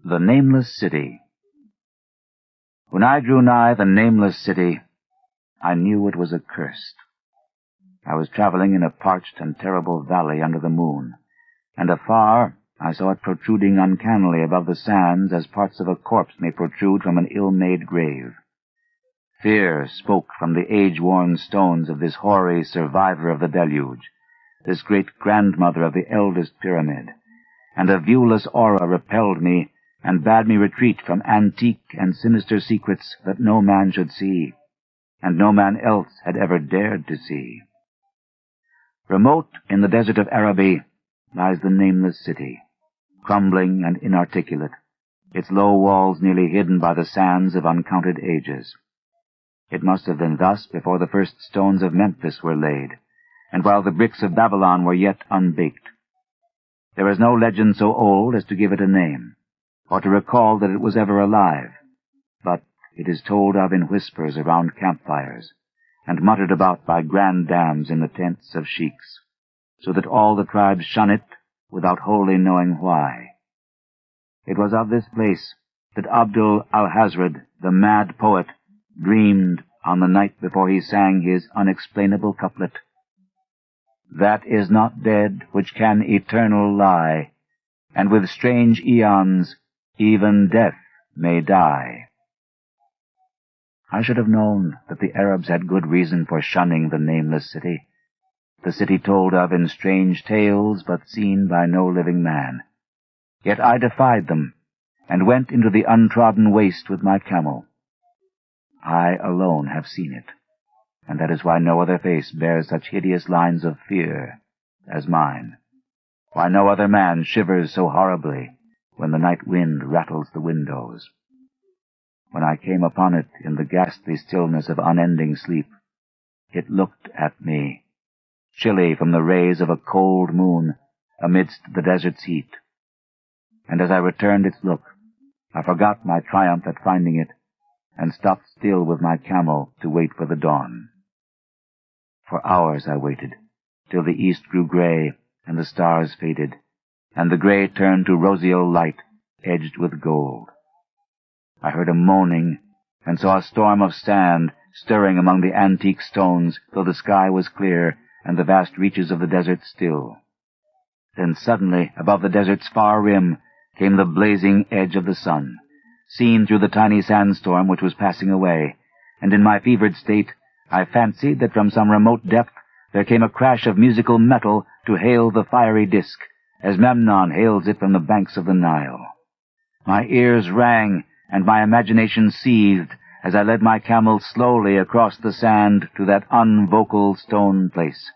The Nameless City. When I drew nigh the Nameless City, I knew it was accursed. I was traveling in a parched and terrible valley under the moon, and afar I saw it protruding uncannily above the sands as parts of a corpse may protrude from an ill-made grave. Fear spoke from the age-worn stones of this hoary survivor of the deluge, this great-grandmother of the eldest pyramid, and a viewless aura repelled me and bade me retreat from antique and sinister secrets that no man should see, and no man else had ever dared to see. Remote in the desert of Araby lies the Nameless City, crumbling and inarticulate, its low walls nearly hidden by the sands of uncounted ages. It must have been thus before the first stones of Memphis were laid, and while the bricks of Babylon were yet unbaked. There is no legend so old as to give it a name, or to recall that it was ever alive, but it is told of in whispers around campfires, and muttered about by granddames in the tents of sheiks, so that all the tribes shun it without wholly knowing why. It was of this place that Abdul al-Hazred, the mad poet, dreamed on the night before he sang his unexplainable couplet: "That is not dead which can eternal lie, and with strange eons even death may die." I should have known that the Arabs had good reason for shunning the Nameless City, the city told of in strange tales but seen by no living man. Yet I defied them, and went into the untrodden waste with my camel. I alone have seen it, and that is why no other face bears such hideous lines of fear as mine, why no other man shivers so horribly when the night wind rattles the windows. When I came upon it in the ghastly stillness of unending sleep, it looked at me, chilly from the rays of a cold moon amidst the desert's heat. And as I returned its look, I forgot my triumph at finding it, and stopped still with my camel to wait for the dawn. For hours I waited, till the east grew gray and the stars faded, and the gray turned to roseal light edged with gold. I heard a moaning, and saw a storm of sand stirring among the antique stones, though the sky was clear and the vast reaches of the desert still. Then suddenly, above the desert's far rim, came the blazing edge of the sun, seen through the tiny sandstorm which was passing away, and in my fevered state I fancied that from some remote depth there came a crash of musical metal to hail the fiery disk, as Memnon hails it from the banks of the Nile. My ears rang, and my imagination seethed as I led my camel slowly across the sand to that unvocal stone place,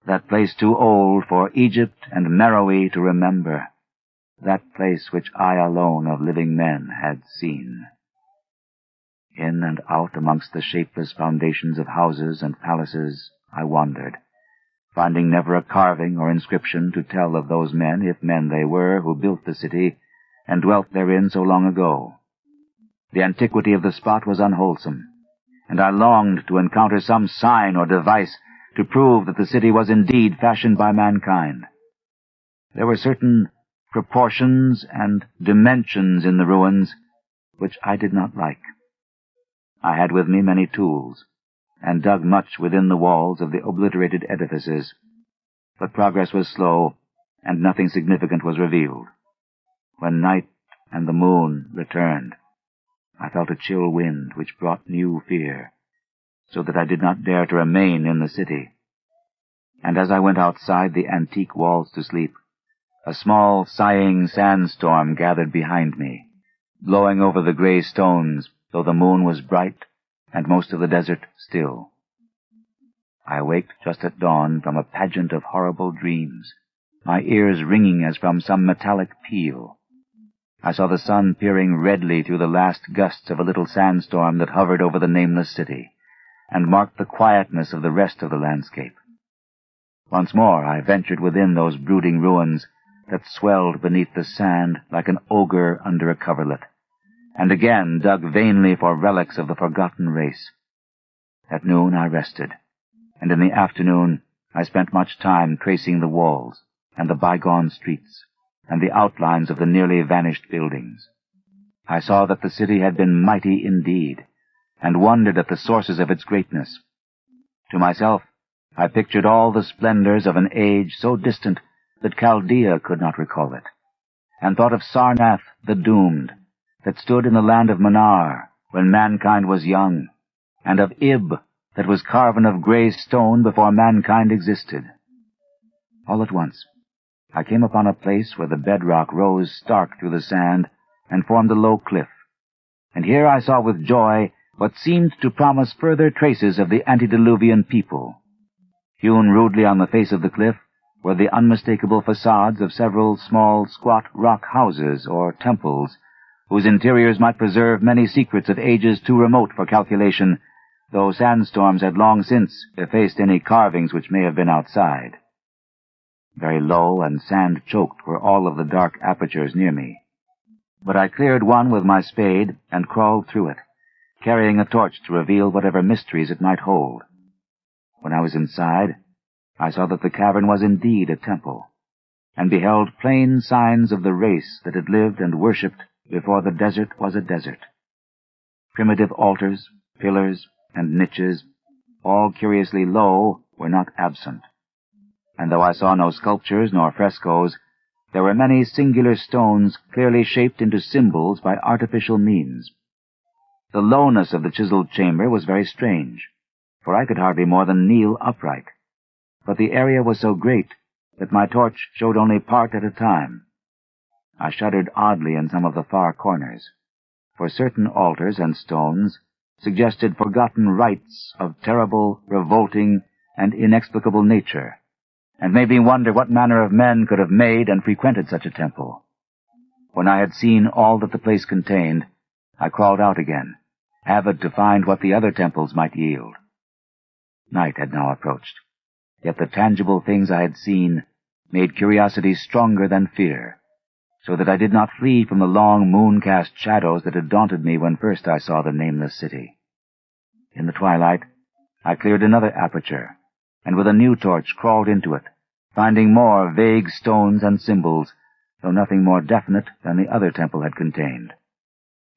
that place too old for Egypt and Meroe to remember, that place which I alone of living men had seen. In and out amongst the shapeless foundations of houses and palaces I wandered, finding never a carving or inscription to tell of those men, if men they were, who built the city and dwelt therein so long ago. The antiquity of the spot was unwholesome, and I longed to encounter some sign or device to prove that the city was indeed fashioned by mankind. There were certain proportions and dimensions in the ruins which I did not like. I had with me many tools, and dug much within the walls of the obliterated edifices, but progress was slow, and nothing significant was revealed. When night and the moon returned, I felt a chill wind which brought new fear, so that I did not dare to remain in the city. And as I went outside the antique walls to sleep, a small, sighing sandstorm gathered behind me, blowing over the gray stones, though the moon was bright and most of the desert still. I waked just at dawn from a pageant of horrible dreams, my ears ringing as from some metallic peal. I saw the sun peering redly through the last gusts of a little sandstorm that hovered over the Nameless City, and marked the quietness of the rest of the landscape. Once more I ventured within those brooding ruins that swelled beneath the sand like an ogre under a coverlet, and again dug vainly for relics of the forgotten race. At noon I rested, and in the afternoon I spent much time tracing the walls and the bygone streets, and the outlines of the nearly vanished buildings. I saw that the city had been mighty indeed, and wondered at the sources of its greatness. To myself, I pictured all the splendors of an age so distant that Chaldea could not recall it, and thought of Sarnath the doomed, that stood in the land of Manar when mankind was young, and of Ib that was carven of grey stone before mankind existed. All at once, I came upon a place where the bedrock rose stark through the sand and formed a low cliff, and here I saw with joy what seemed to promise further traces of the antediluvian people. Hewn rudely on the face of the cliff were the unmistakable facades of several small, squat rock houses or temples, whose interiors might preserve many secrets of ages too remote for calculation, though sandstorms had long since effaced any carvings which may have been outside. Very low and sand-choked were all of the dark apertures near me, but I cleared one with my spade and crawled through it, carrying a torch to reveal whatever mysteries it might hold. When I was inside, I saw that the cavern was indeed a temple, and beheld plain signs of the race that had lived and worshipped before the desert was a desert. Primitive altars, pillars, and niches, all curiously low, were not absent, and though I saw no sculptures nor frescoes, there were many singular stones clearly shaped into symbols by artificial means. The lowness of the chiseled chamber was very strange, for I could hardly more than kneel upright, but the area was so great that my torch showed only part at a time. I shuddered oddly in some of the far corners, for certain altars and stones suggested forgotten rites of terrible, revolting, and inexplicable nature, and made me wonder what manner of men could have made and frequented such a temple. When I had seen all that the place contained, I crawled out again, avid to find what the other temples might yield. Night had now approached, yet the tangible things I had seen made curiosity stronger than fear, so that I did not flee from the long moon-cast shadows that had daunted me when first I saw the Nameless City. In the twilight, I cleared another aperture, and with a new torch crawled into it, finding more vague stones and symbols, though nothing more definite than the other temple had contained.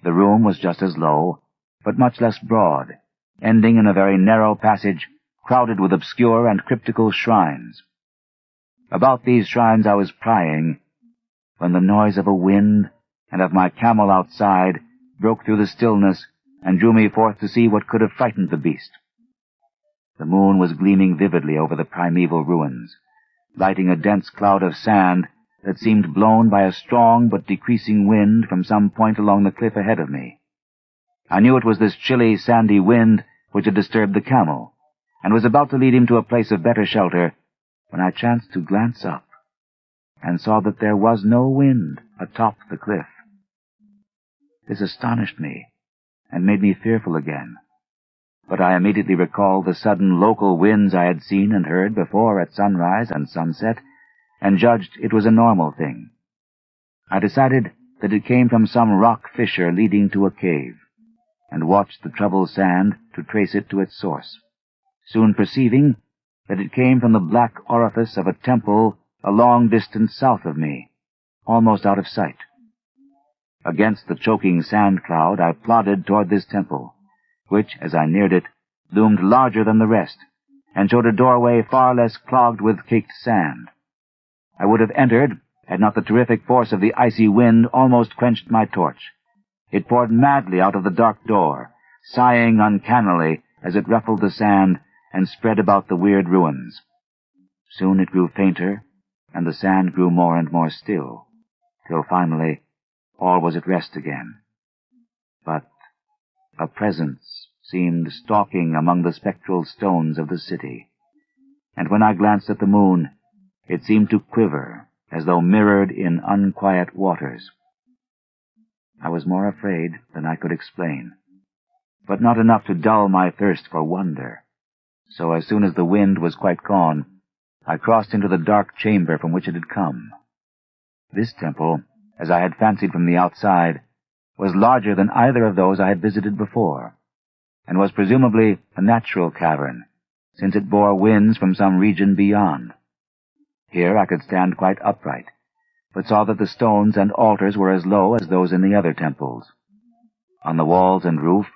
The room was just as low, but much less broad, ending in a very narrow passage crowded with obscure and cryptical shrines. About these shrines I was prying, when the noise of a wind and of my camel outside broke through the stillness and drew me forth to see what could have frightened the beast. The moon was gleaming vividly over the primeval ruins, lighting a dense cloud of sand that seemed blown by a strong but decreasing wind from some point along the cliff ahead of me. I knew it was this chilly, sandy wind which had disturbed the camel, and was about to lead him to a place of better shelter, when I chanced to glance up, and saw that there was no wind atop the cliff. This astonished me, and made me fearful again, but I immediately recalled the sudden local winds I had seen and heard before at sunrise and sunset, and judged it was a normal thing. I decided that it came from some rock fissure leading to a cave, and watched the troubled sand to trace it to its source, soon perceiving that it came from the black orifice of a temple a long distance south of me, almost out of sight. Against the choking sand cloud I plodded toward this temple, which, as I neared it, loomed larger than the rest, and showed a doorway far less clogged with caked sand. I would have entered, had not the terrific force of the icy wind almost quenched my torch. It poured madly out of the dark door, sighing uncannily as it ruffled the sand and spread about the weird ruins. Soon it grew fainter, and the sand grew more and more still, till finally all was at rest again. But a presence seemed stalking among the spectral stones of the city, and when I glanced at the moon, it seemed to quiver as though mirrored in unquiet waters. I was more afraid than I could explain, but not enough to dull my thirst for wonder. So as soon as the wind was quite gone, I crossed into the dark chamber from which it had come. This temple, as I had fancied from the outside, was larger than either of those I had visited before, and was presumably a natural cavern, since it bore winds from some region beyond. Here I could stand quite upright, but saw that the stones and altars were as low as those in the other temples. On the walls and roof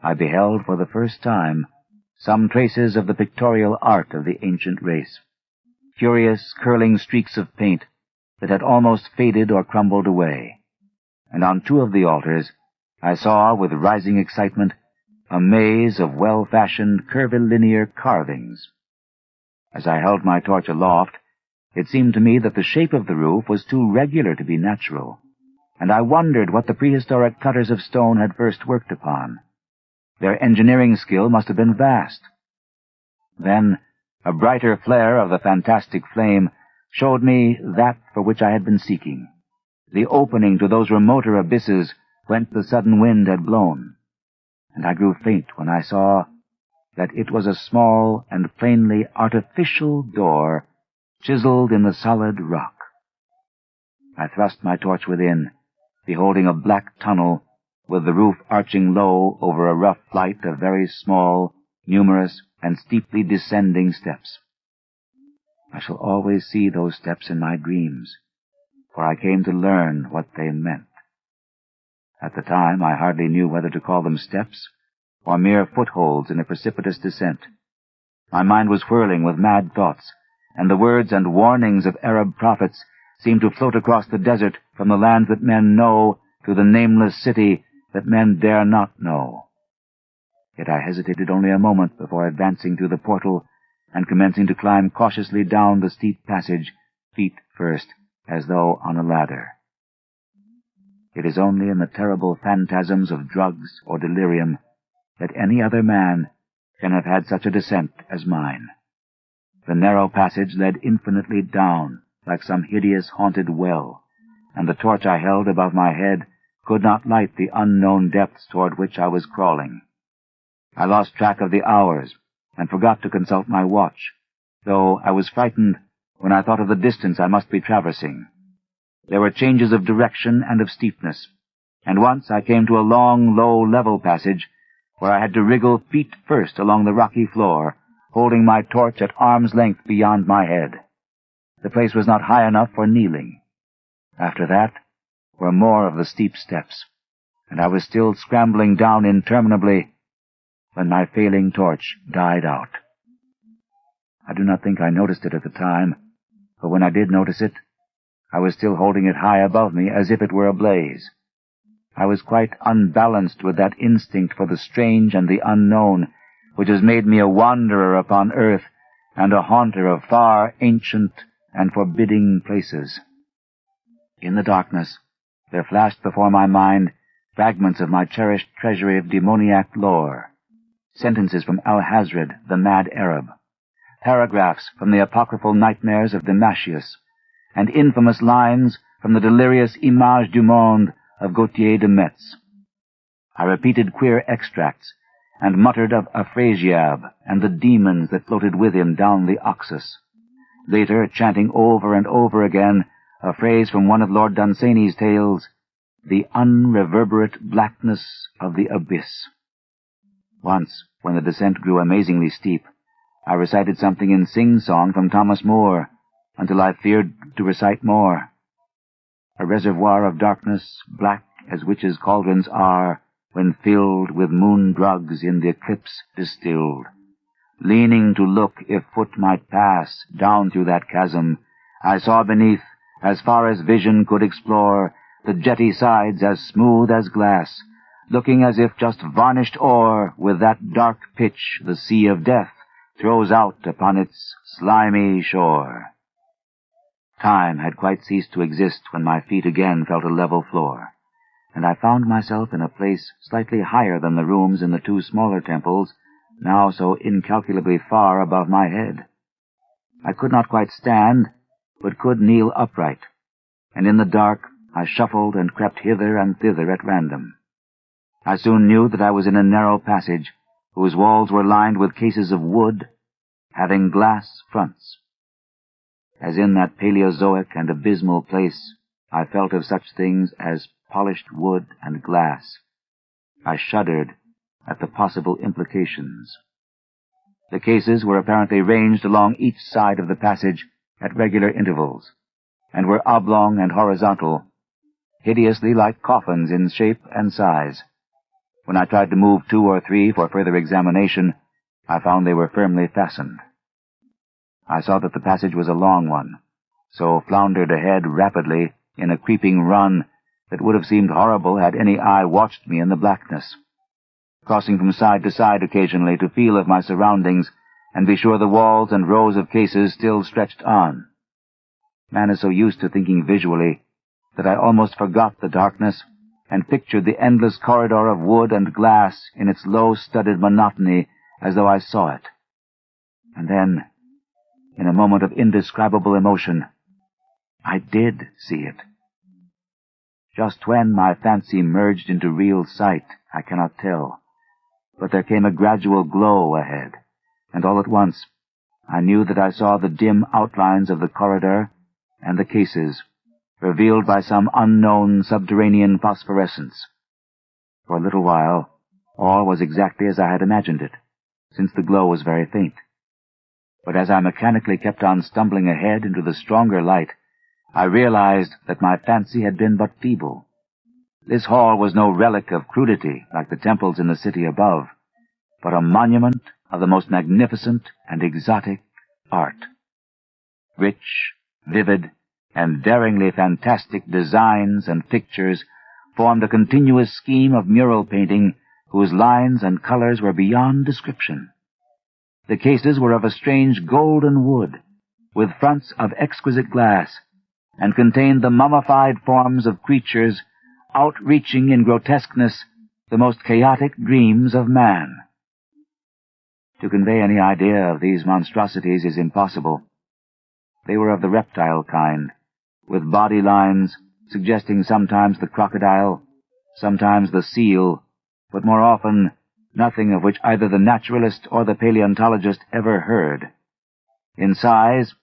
I beheld for the first time some traces of the pictorial art of the ancient race, curious curling streaks of paint that had almost faded or crumbled away, and on 2 of the altars I saw, with rising excitement, a maze of well-fashioned curvilinear carvings. As I held my torch aloft, it seemed to me that the shape of the roof was too regular to be natural, and I wondered what the prehistoric cutters of stone had first worked upon. Their engineering skill must have been vast. Then a brighter flare of the fantastic flame showed me that for which I had been seeking, the opening to those remoter abysses whence the sudden wind had blown, and I grew faint when I saw that it was a small and plainly artificial door chiseled in the solid rock. I thrust my torch within, beholding a black tunnel with the roof arching low over a rough flight of very small, numerous, and steeply descending steps. I shall always see those steps in my dreams, for I came to learn what they meant. At the time, I hardly knew whether to call them steps or mere footholds in a precipitous descent. My mind was whirling with mad thoughts, and the words and warnings of Arab prophets seemed to float across the desert from the land that men know to the nameless city that men dare not know. Yet I hesitated only a moment before advancing through the portal and commencing to climb cautiously down the steep passage, feet first, as though on a ladder. It is only in the terrible phantasms of drugs or delirium that any other man can have had such a descent as mine. The narrow passage led infinitely down, like some hideous haunted well, and the torch I held above my head could not light the unknown depths toward which I was crawling. I lost track of the hours and forgot to consult my watch, though I was frightened when I thought of the distance I must be traversing. There were changes of direction and of steepness, and once I came to a long, low, level passage where I had to wriggle feet first along the rocky floor, holding my torch at arm's length beyond my head. The place was not high enough for kneeling. After that were more of the steep steps, and I was still scrambling down interminably when my failing torch died out. I do not think I noticed it at the time, for when I did notice it, I was still holding it high above me as if it were ablaze. I was quite unbalanced with that instinct for the strange and the unknown which has made me a wanderer upon earth and a haunter of far, ancient, and forbidding places. In the darkness, there flashed before my mind fragments of my cherished treasury of demoniac lore, sentences from Al-Hazred, the mad Arab, paragraphs from the apocryphal nightmares of Damascius, and infamous lines from the delirious Images du Monde of Gautier de Metz. I repeated queer extracts, and muttered of Afrasiab and the demons that floated with him down the Oxus, later chanting over and over again a phrase from one of Lord Dunsany's tales, the unreverberate blackness of the abyss. Once, when the descent grew amazingly steep, I recited something in sing-song from Thomas Moore, until I feared to recite more. A reservoir of darkness, black as witches' cauldrons are, when filled with moon drugs in the eclipse distilled. Leaning to look if foot might pass down through that chasm, I saw beneath, as far as vision could explore, the jetty sides as smooth as glass, looking as if just varnished o'er with that dark pitch the sea of death throws out upon its slimy shore. Time had quite ceased to exist when my feet again felt a level floor, and I found myself in a place slightly higher than the rooms in the 2 smaller temples, now so incalculably far above my head. I could not quite stand, but could kneel upright, and in the dark I shuffled and crept hither and thither at random. I soon knew that I was in a narrow passage, whose walls were lined with cases of wood, having glass fronts. As in that Paleozoic and abysmal place, I felt of such things as polished wood and glass. I shuddered at the possible implications. The cases were apparently ranged along each side of the passage at regular intervals, and were oblong and horizontal, hideously like coffins in shape and size. When I tried to move 2 or 3 for further examination, I found they were firmly fastened. I saw that the passage was a long one, so floundered ahead rapidly in a creeping run that would have seemed horrible had any eye watched me in the blackness, crossing from side to side occasionally to feel of my surroundings and be sure the walls and rows of cases still stretched on. Man is so used to thinking visually that I almost forgot the darkness and pictured the endless corridor of wood and glass in its low-studded monotony as though I saw it. And then, in a moment of indescribable emotion, I did see it. Just when my fancy merged into real sight, I cannot tell, but there came a gradual glow ahead, and all at once I knew that I saw the dim outlines of the corridor and the cases, revealed by some unknown subterranean phosphorescence. For a little while, all was exactly as I had imagined it, since the glow was very faint. But as I mechanically kept on stumbling ahead into the stronger light, I realized that my fancy had been but feeble. This hall was no relic of crudity like the temples in the city above, but a monument of the most magnificent and exotic art. Rich, vivid, and daringly fantastic designs and pictures formed a continuous scheme of mural painting whose lines and colors were beyond description. The cases were of a strange golden wood, with fronts of exquisite glass, and contained the mummified forms of creatures outreaching in grotesqueness the most chaotic dreams of man. To convey any idea of these monstrosities is impossible. They were of the reptile kind, with body lines suggesting sometimes the crocodile, sometimes the seal, but more often nothing of which either the naturalist or the paleontologist ever heard. In size,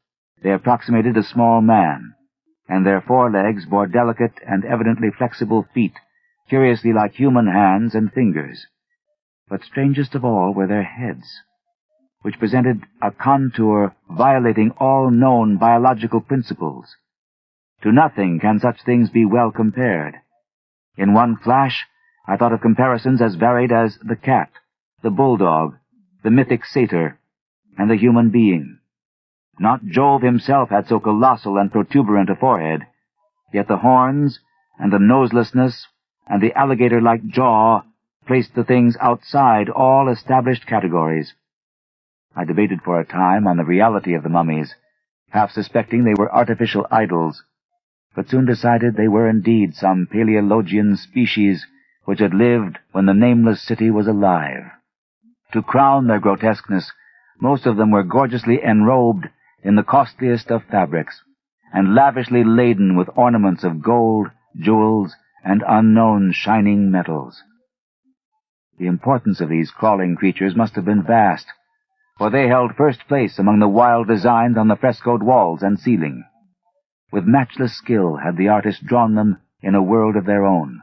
they approximated a small man, and their forelegs bore delicate and evidently flexible feet, curiously like human hands and fingers. But strangest of all were their heads, which presented a contour violating all known biological principles. To nothing can such things be well compared. In one flash, I thought of comparisons as varied as the cat, the bulldog, the mythic satyr, and the human being. Not Jove himself had so colossal and protuberant a forehead, yet the horns, and the noselessness, and the alligator-like jaw placed the things outside all established categories. I debated for a time on the reality of the mummies, half suspecting they were artificial idols, but soon decided they were indeed some Paleologian species which had lived when the Nameless City was alive. To crown their grotesqueness, most of them were gorgeously enrobed in the costliest of fabrics, and lavishly laden with ornaments of gold, jewels, and unknown shining metals. The importance of these crawling creatures must have been vast, for they held first place among the wild designs on the frescoed walls and ceiling. With matchless skill had the artist drawn them in a world of their own,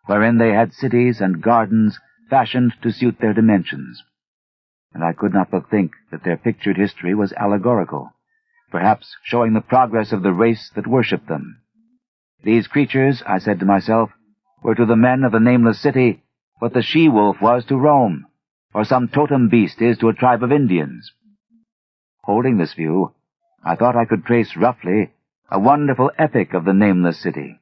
wherein they had cities and gardens fashioned to suit their dimensions. And I could not but think that their pictured history was allegorical, perhaps showing the progress of the race that worshipped them. These creatures, I said to myself, were to the men of the Nameless City what the she-wolf was to Rome, or some totem beast is to a tribe of Indians. Holding this view, I thought I could trace roughly a wonderful epic of the Nameless City,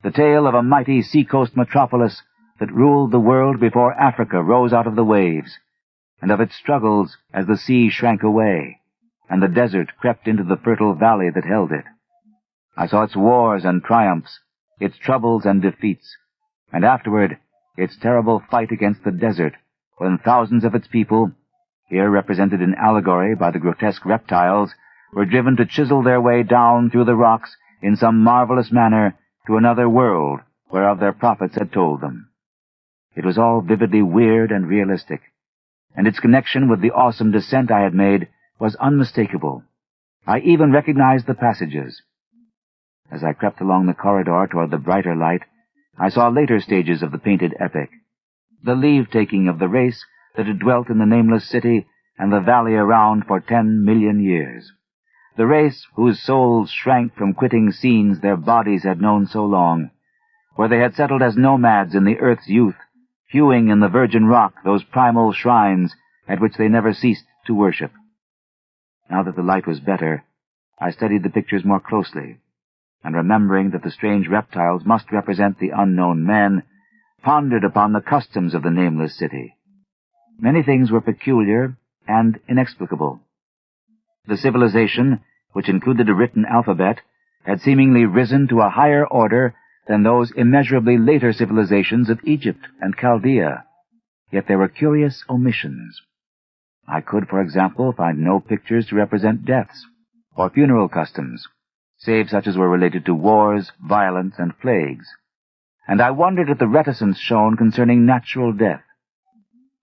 the tale of a mighty seacoast metropolis that ruled the world before Africa rose out of the waves, and of its struggles as the sea shrank away, and the desert crept into the fertile valley that held it. I saw its wars and triumphs, its troubles and defeats, and afterward its terrible fight against the desert, when thousands of its people, here represented in allegory by the grotesque reptiles, were driven to chisel their way down through the rocks in some marvelous manner to another world whereof their prophets had told them. It was all vividly weird and realistic, and its connection with the awesome descent I had made was unmistakable. I even recognized the passages. As I crept along the corridor toward the brighter light, I saw later stages of the painted epic, the leave-taking of the race that had dwelt in the Nameless City and the valley around for 10 million years, the race whose souls shrank from quitting scenes their bodies had known so long, where they had settled as nomads in the earth's youth, hewing in the virgin rock those primal shrines at which they never ceased to worship. Now that the light was better, I studied the pictures more closely, and remembering that the strange reptiles must represent the unknown men, pondered upon the customs of the Nameless City. Many things were peculiar and inexplicable. The civilization, which included a written alphabet, had seemingly risen to a higher order than those immeasurably later civilizations of Egypt and Chaldea. Yet there were curious omissions. I could, for example, find no pictures to represent deaths or funeral customs, save such as were related to wars, violence, and plagues. And I wondered at the reticence shown concerning natural death.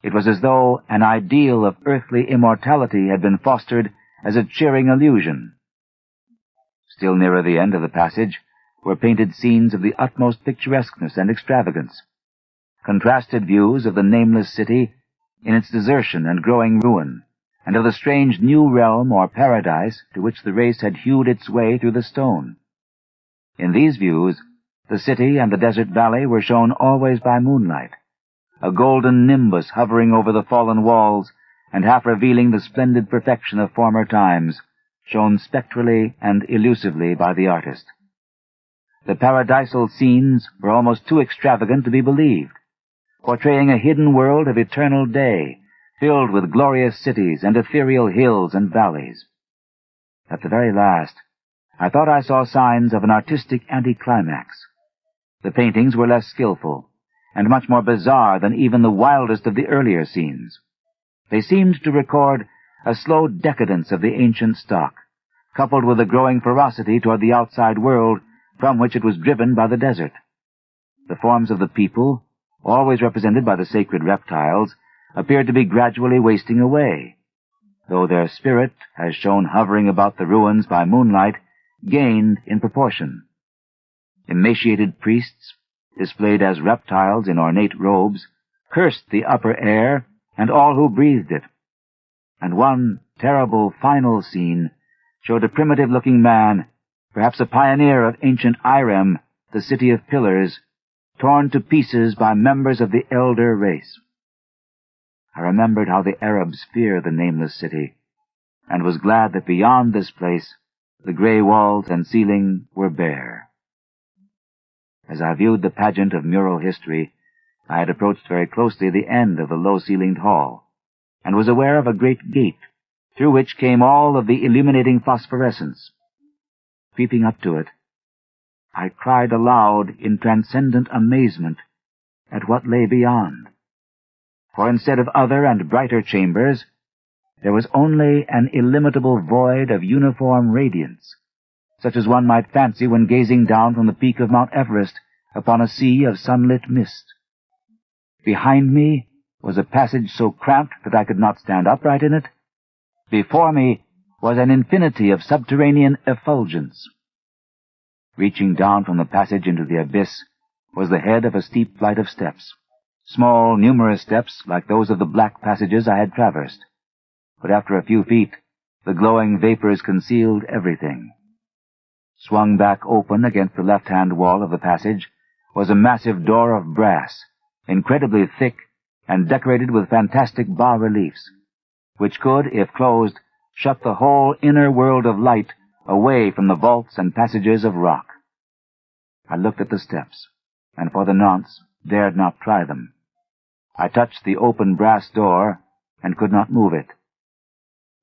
It was as though an ideal of earthly immortality had been fostered as a cheering illusion. Still nearer the end of the passage were painted scenes of the utmost picturesqueness and extravagance, contrasted views of the Nameless City in its desertion and growing ruin, and of the strange new realm or paradise to which the race had hewed its way through the stone. In these views, the city and the desert valley were shown always by moonlight, a golden nimbus hovering over the fallen walls and half revealing the splendid perfection of former times, shown spectrally and elusively by the artist. The paradisal scenes were almost too extravagant to be believed, portraying a hidden world of eternal day, filled with glorious cities and ethereal hills and valleys. At the very last, I thought I saw signs of an artistic anticlimax. The paintings were less skillful, and much more bizarre than even the wildest of the earlier scenes. They seemed to record a slow decadence of the ancient stock, coupled with a growing ferocity toward the outside world from which it was driven by the desert. The forms of the people, always represented by the sacred reptiles, appeared to be gradually wasting away, though their spirit, as shown hovering about the ruins by moonlight, gained in proportion. Emaciated priests, displayed as reptiles in ornate robes, cursed the upper air and all who breathed it. And one terrible final scene showed a primitive-looking man, perhaps a pioneer of ancient Irem, the city of pillars, torn to pieces by members of the elder race. I remembered how the Arabs fear the Nameless City, and was glad that beyond this place the gray walls and ceiling were bare. As I viewed the pageant of mural history, I had approached very closely the end of the low-ceilinged hall, and was aware of a great gate, through which came all of the illuminating phosphorescence. Creeping up to it, I cried aloud in transcendent amazement at what lay beyond. For instead of other and brighter chambers, there was only an illimitable void of uniform radiance, such as one might fancy when gazing down from the peak of Mount Everest upon a sea of sunlit mist. Behind me was a passage so cramped that I could not stand upright in it. Before me was an infinity of subterranean effulgence. Reaching down from the passage into the abyss was the head of a steep flight of steps, small, numerous steps like those of the black passages I had traversed. But after a few feet, the glowing vapors concealed everything. Swung back open against the left-hand wall of the passage was a massive door of brass, incredibly thick and decorated with fantastic bas-reliefs, which could, if closed, shut the whole inner world of light away from the vaults and passages of rock. I looked at the steps, and for the nonce dared not try them. I touched the open brass door, and could not move it.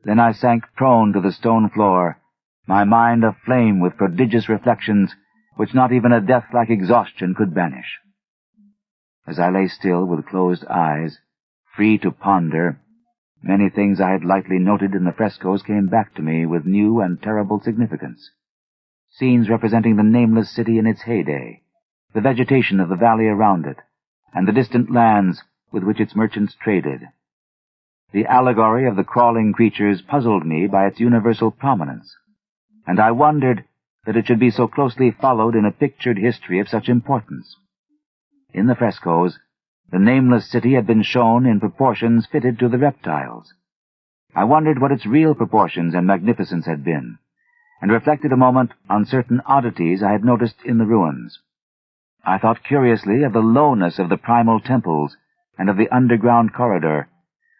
Then I sank prone to the stone floor, my mind aflame with prodigious reflections which not even a death-like exhaustion could banish. As I lay still with closed eyes, free to ponder, many things I had lightly noted in the frescoes came back to me with new and terrible significance. Scenes representing the Nameless City in its heyday, the vegetation of the valley around it, and the distant lands with which its merchants traded. The allegory of the crawling creatures puzzled me by its universal prominence, and I wondered that it should be so closely followed in a pictured history of such importance. In the frescoes, the Nameless City had been shown in proportions fitted to the reptiles. I wondered what its real proportions and magnificence had been, and reflected a moment on certain oddities I had noticed in the ruins. I thought curiously of the lowness of the primal temples and of the underground corridor,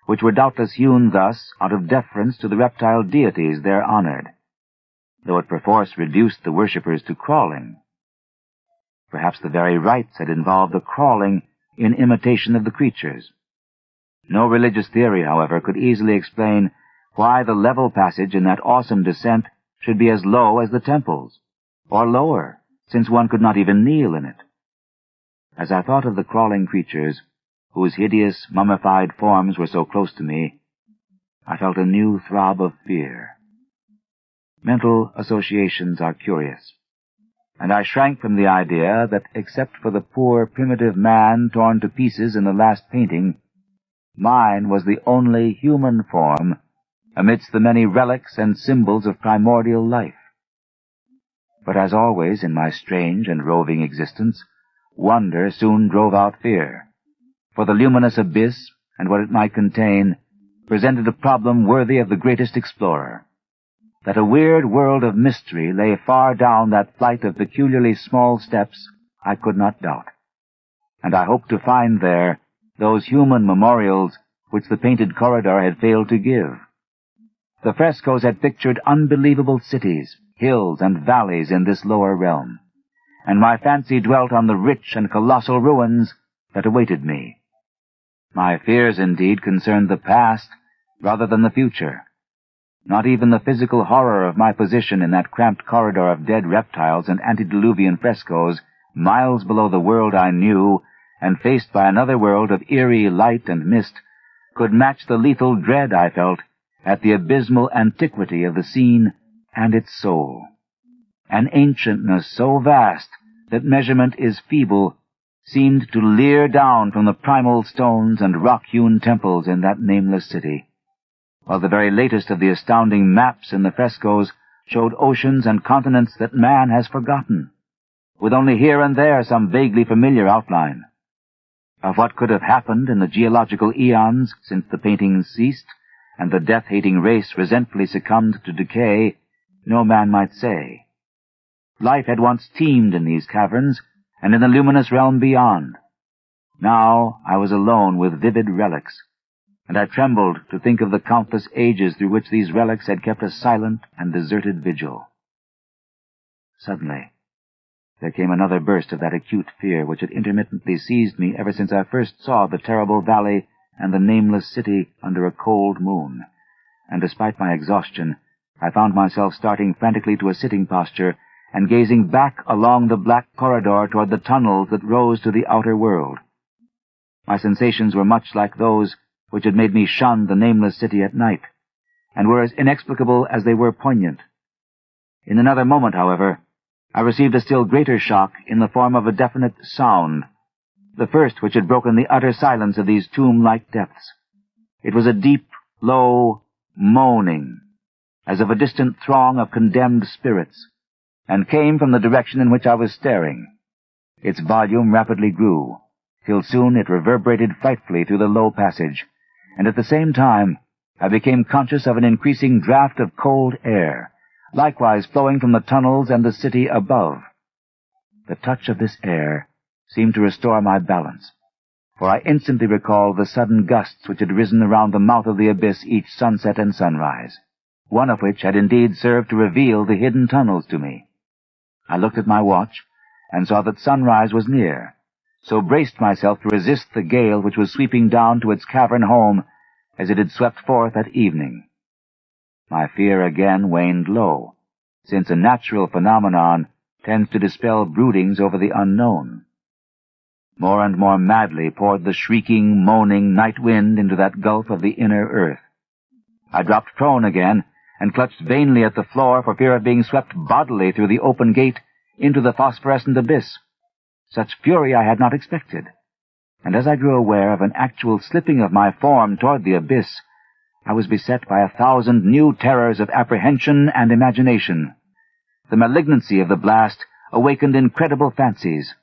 which were doubtless hewn thus out of deference to the reptile deities there honored, though it perforce reduced the worshippers to crawling. Perhaps the very rites had involved the crawling in imitation of the creatures. No religious theory, however, could easily explain why the level passage in that awesome descent should be as low as the temples, or lower, since one could not even kneel in it. As I thought of the crawling creatures, whose hideous, mummified forms were so close to me, I felt a new throb of fear. Mental associations are curious, and I shrank from the idea that, except for the poor primitive man torn to pieces in the last painting, mine was the only human form amidst the many relics and symbols of primordial life. But as always in my strange and roving existence, wonder soon drove out fear, for the luminous abyss and what it might contain presented a problem worthy of the greatest explorer. That a weird world of mystery lay far down that flight of peculiarly small steps I could not doubt, and I hoped to find there those human memorials which the painted corridor had failed to give. The frescoes had pictured unbelievable cities, hills, and valleys in this lower realm, and my fancy dwelt on the rich and colossal ruins that awaited me. My fears, indeed, concerned the past rather than the future. Not even the physical horror of my position in that cramped corridor of dead reptiles and antediluvian frescoes, miles below the world I knew, and faced by another world of eerie light and mist, could match the lethal dread I felt at the abysmal antiquity of the scene and its soul. An ancientness so vast that measurement is feeble seemed to leer down from the primal stones and rock-hewn temples in that nameless city, while the very latest of the astounding maps in the frescoes showed oceans and continents that man has forgotten, with only here and there some vaguely familiar outline. Of what could have happened in the geological eons since the paintings ceased, and the death-hating race resentfully succumbed to decay, no man might say. Life had once teemed in these caverns, and in the luminous realm beyond. Now I was alone with vivid relics, and I trembled to think of the countless ages through which these relics had kept a silent and deserted vigil. Suddenly, there came another burst of that acute fear which had intermittently seized me ever since I first saw the terrible valley and the nameless city under a cold moon, and despite my exhaustion, I found myself starting frantically to a sitting posture and gazing back along the black corridor toward the tunnels that rose to the outer world. My sensations were much like those which had made me shun the nameless city at night, and were as inexplicable as they were poignant. In another moment, however, I received a still greater shock in the form of a definite sound, the first which had broken the utter silence of these tomb-like depths. It was a deep, low moaning, as of a distant throng of condemned spirits, and came from the direction in which I was staring. Its volume rapidly grew, till soon it reverberated frightfully through the low passage, and at the same time I became conscious of an increasing draught of cold air, likewise flowing from the tunnels and the city above. The touch of this air seemed to restore my balance, for I instantly recalled the sudden gusts which had risen around the mouth of the abyss each sunset and sunrise, one of which had indeed served to reveal the hidden tunnels to me. I looked at my watch and saw that sunrise was near, so braced myself to resist the gale which was sweeping down to its cavern home as it had swept forth at evening. My fear again waned low, since a natural phenomenon tends to dispel broodings over the unknown. More and more madly poured the shrieking, moaning night wind into that gulf of the inner earth. I dropped prone again, and clutched vainly at the floor for fear of being swept bodily through the open gate into the phosphorescent abyss. Such fury I had not expected, and as I grew aware of an actual slipping of my form toward the abyss, I was beset by 1,000 new terrors of apprehension and imagination. The malignancy of the blast awakened incredible fancies.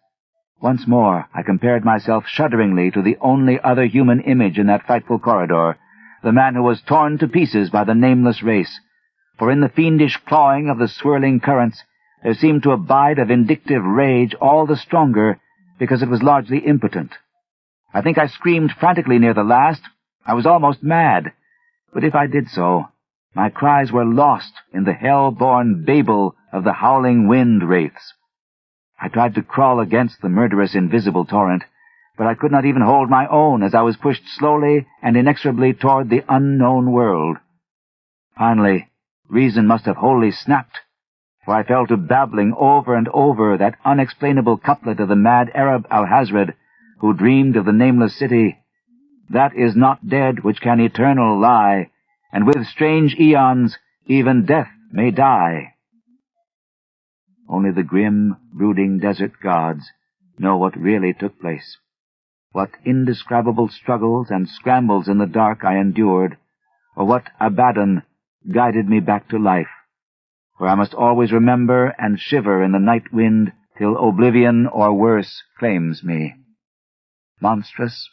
Once more I compared myself shudderingly to the only other human image in that frightful corridor, the man who was torn to pieces by the nameless race, for in the fiendish clawing of the swirling currents there seemed to abide a vindictive rage all the stronger because it was largely impotent. I think I screamed frantically near the last. I was almost mad, but if I did so, my cries were lost in the hell-born babel of the howling wind wraiths. I tried to crawl against the murderous invisible torrent, but I could not even hold my own as I was pushed slowly and inexorably toward the unknown world. Finally, reason must have wholly snapped, for I fell to babbling over and over that unexplainable couplet of the mad Arab Alhazred, who dreamed of the nameless city. That is not dead which can eternal lie, and with strange eons even death may die. Only the grim, brooding desert gods know what really took place, what indescribable struggles and scrambles in the dark I endured, or what Abaddon guided me back to life, where I must always remember and shiver in the night wind till oblivion or worse claims me. Monstrous,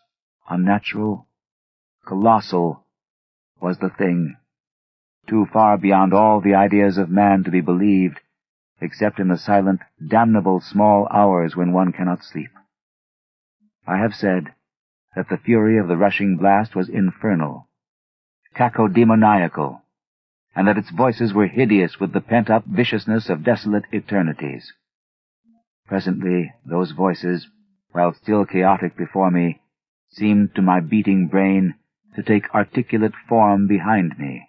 unnatural, colossal was the thing, too far beyond all the ideas of man to be believed, except in the silent, damnable small hours when one cannot sleep. I have said that the fury of the rushing blast was infernal, cacodemoniacal, and that its voices were hideous with the pent-up viciousness of desolate eternities. Presently those voices, while still chaotic before me, seemed to my beating brain to take articulate form behind me,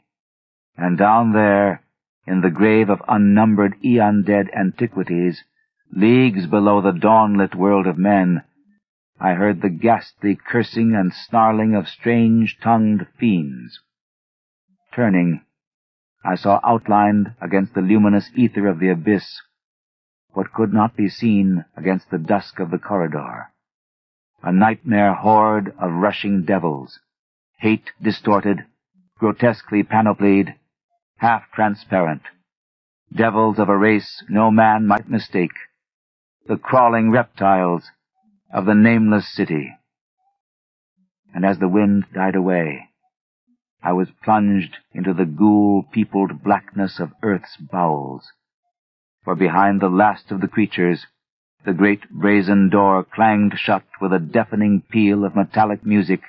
and down there, in the grave of unnumbered eon-dead antiquities, leagues below the dawn-lit world of men, I heard the ghastly cursing and snarling of strange-tongued fiends. Turning, I saw outlined against the luminous ether of the abyss what could not be seen against the dusk of the corridor, a nightmare horde of rushing devils, hate-distorted, grotesquely panoplied, half-transparent, devils of a race no man might mistake, the crawling reptiles of the nameless city. And as the wind died away, I was plunged into the ghoul-peopled blackness of earth's bowels, for behind the last of the creatures, the great brazen door clanged shut with a deafening peal of metallic music,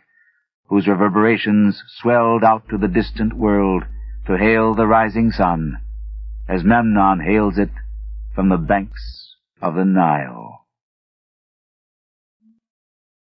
whose reverberations swelled out to the distant world to hail the rising sun, as Memnon hails it from the banks of the Nile.